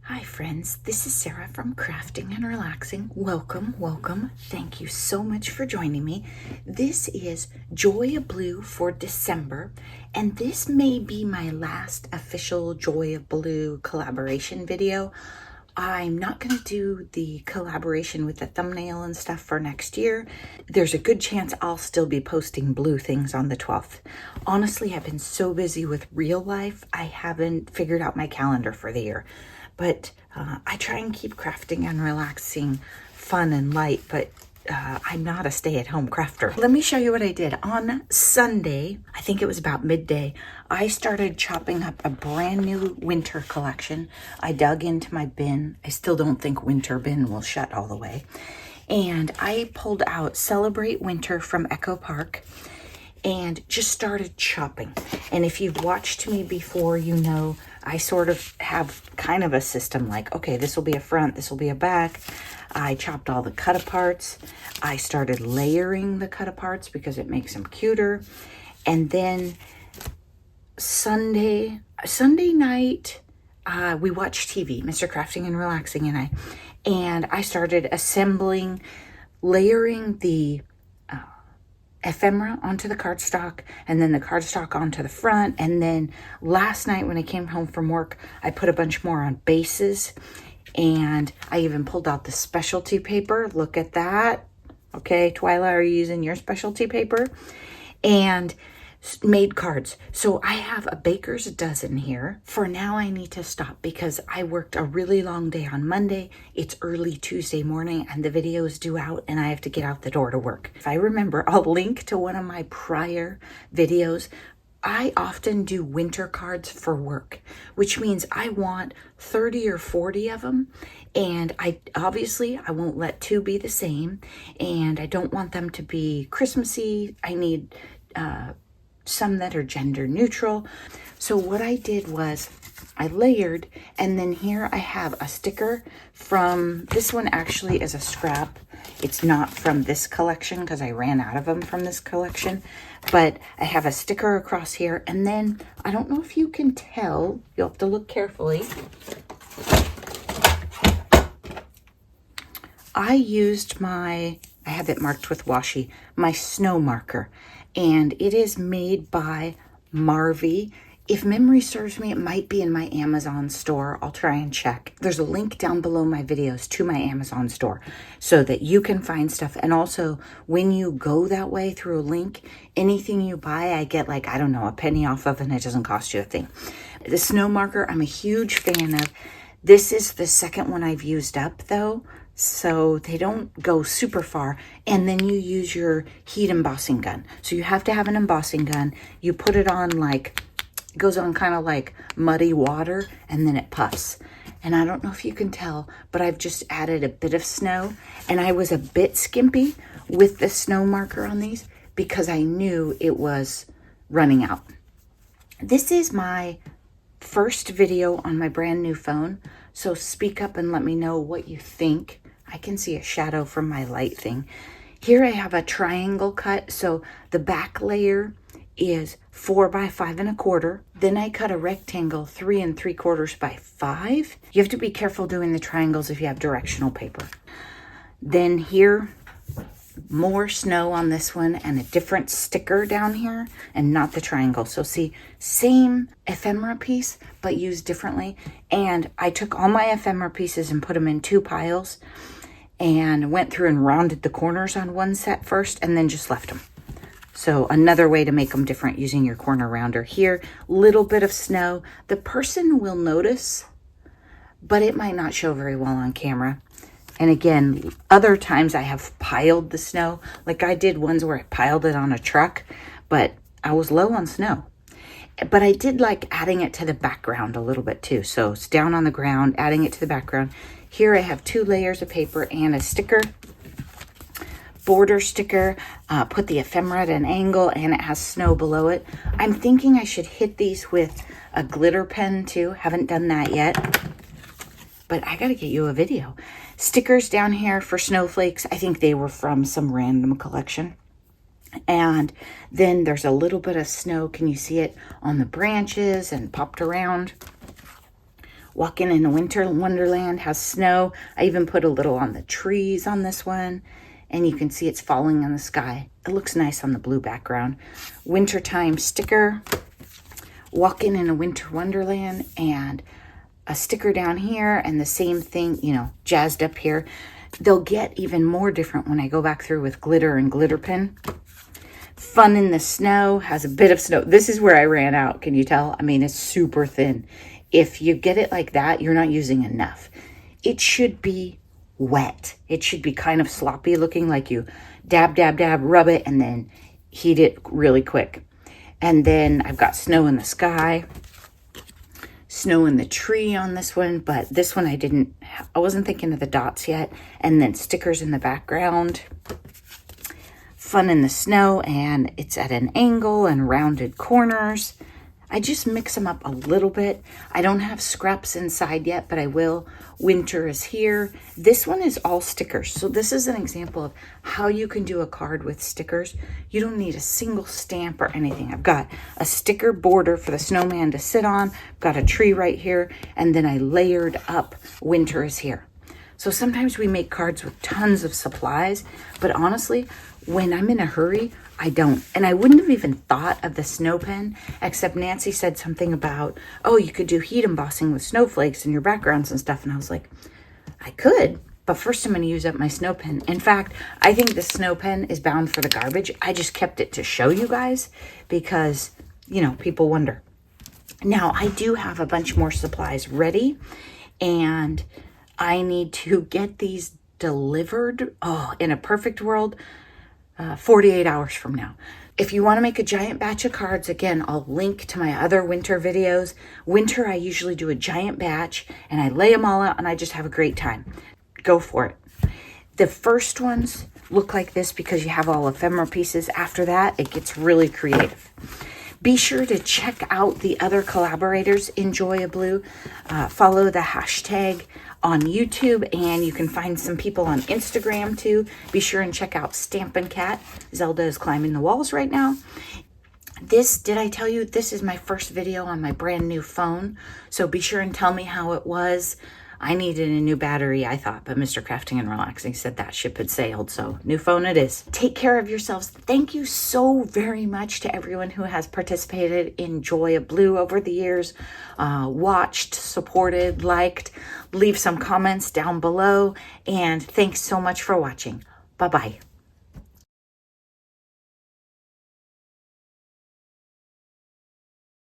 Hi friends, this is Sarah from Crafting and Relaxing. Welcome. Thank you so much for joining me. This is Joy of Blue for December, and this may be my last official Joy of Blue collaboration video. I'm not going to do the collaboration with the thumbnail and stuff for next year. There's a good chance I'll still be posting blue things on the 12th. Honestly, I've been so busy with real life, I haven't figured out my calendar for the year. But I try and keep crafting and relaxing fun and light, but I'm not a stay-at-home crafter. Let me show you what I did. On Sunday, I think it was about midday, I started chopping up a brand new winter collection. I dug into my bin. I still don't think winter bin will shut all the way. And I pulled out Celebrate Winter from Echo Park and just started chopping. And if you've watched me before, you know I sort of have kind of a system like, okay, this will be a front, this will be a back. I chopped all the cut aparts. I started layering the cut aparts because it makes them cuter. And then Sunday night, we watched TV, Mr. Crafting and Relaxing and I started assembling, layering the ephemera onto the cardstock, and then the cardstock onto the front. And then last night when I came home from work, I put a bunch more on bases, and I even pulled out the specialty paper. Look at that. Okay, Twyla, are you using your specialty paper? And made cards. So I have a baker's dozen here. For now, I need to stop because I worked a really long day on Monday. It's early Tuesday morning and the video is due out and I have to get out the door to work. If I remember, I'll link to one of my prior videos. I often do winter cards for work, which means I want 30 or 40 of them. And I won't let two be the same. And I don't want them to be Christmassy. I need some that are gender neutral. So what I did was I layered, and then here I have a sticker from, this one actually is a scrap. It's not from this collection because I ran out of them from this collection, but I have a sticker across here. And then I don't know if you can tell, you'll have to look carefully. I used I have it marked with washi, my snow marker. And it is made by Marvy. If memory serves me, it might be in my Amazon store. I'll try and check. There's a link down below my videos to my Amazon store so that you can find stuff. And also, when you go that way through a link, anything you buy, I get like, I don't know, a penny off of, and it doesn't cost you a thing. The snow marker, I'm a huge fan of. This is the second one I've used up though, so they don't go super far. And then you use your heat embossing gun. So you have to have an embossing gun. You put it on like, it goes on kind of like muddy water, and then it puffs. And I don't know if you can tell, but I've just added a bit of snow, and I was a bit skimpy with the snow marker on these because I knew it was running out. This is my first video on my brand new phone, so speak up and let me know what you think. I can see a shadow from my light thing. Here I have a triangle cut, so the back layer is 4 by 5 1/4. Then I cut a rectangle 3 3/4 by 5. You have to be careful doing the triangles if you have directional paper. Then here, more snow on this one and a different sticker down here, and not the triangle. So see, same ephemera piece but used differently. And I took all my ephemera pieces and put them in 2 piles and went through and rounded the corners on one set first and then just left them. So another way to make them different, using your corner rounder. Here, little bit of snow. The person will notice, but it might not show very well on camera. And again, other times I have piled the snow. Like I did ones where I piled it on a truck, but I was low on snow. But I did like adding it to the background a little bit too. So it's down on the ground, adding it to the background. Here I have 2 layers of paper and a sticker, border sticker. Put the ephemera at an angle, and it has snow below it. I'm thinking I should hit these with a glitter pen too. Haven't done that yet, but I gotta get you a video. Stickers down here for snowflakes. I think they were from some random collection. And then there's a little bit of snow. Can you see it on the branches and popped around? Walking in a Winter Wonderland has snow. I even put a little on the trees on this one. And you can see it's falling in the sky. It looks nice on the blue background. Wintertime sticker. Walking in a Winter Wonderland, and a sticker down here, and the same thing, you know, jazzed up here. They'll get even more different when I go back through with glitter and glitter pin. Fun in the Snow has a bit of snow. This is where I ran out. Can you tell? I mean, it's super thin. If you get it like that, you're not using enough. It should be wet. It should be kind of sloppy looking, like you dab, dab, dab, rub it, and then heat it really quick. And then I've got snow in the sky, snow in the tree on this one, but this one I wasn't thinking of the dots yet. And then stickers in the background. Fun in the Snow, and it's at an angle and rounded corners. I just mix them up a little bit. I don't have scraps inside yet, but I will. Winter is here. This one is all stickers. So this is an example of how you can do a card with stickers. You don't need a single stamp or anything. I've got a sticker border for the snowman to sit on. I've got a tree right here. And then I layered up Winter is here. So sometimes we make cards with tons of supplies, but honestly, when I'm in a hurry, I don't. And I wouldn't have even thought of the snow pen, except Nancy said something about, oh, you could do heat embossing with snowflakes in your backgrounds and stuff. And I was like, I could, but first I'm going to use up my snow pen. In fact, I think the snow pen is bound for the garbage. I just kept it to show you guys because, you know, people wonder. Now, I do have a bunch more supplies ready, and I need to get these delivered. Oh, in a perfect world, 48 hours from now. If you want to make a giant batch of cards, again, I'll link to my other winter videos. Winter, I usually do a giant batch and I lay them all out and I just have a great time. Go for it. The first ones look like this because you have all ephemera pieces. After that, it gets really creative. Be sure to check out the other collaborators in Joy of Blue. Follow the hashtag on YouTube, and you can find some people on Instagram too. Be sure and check out Stampin' Cat. Zelda is climbing the walls right now. This, did I tell you, this is my first video on my brand new phone. So be sure and tell me how it was. I needed a new battery, I thought, but Mr. Crafting and Relaxing said that ship had sailed, so new phone it is. Take care of yourselves. Thank you so very much to everyone who has participated in Joy of Blue over the years, watched, supported, liked. Leave some comments down below, and thanks so much for watching. Bye-bye.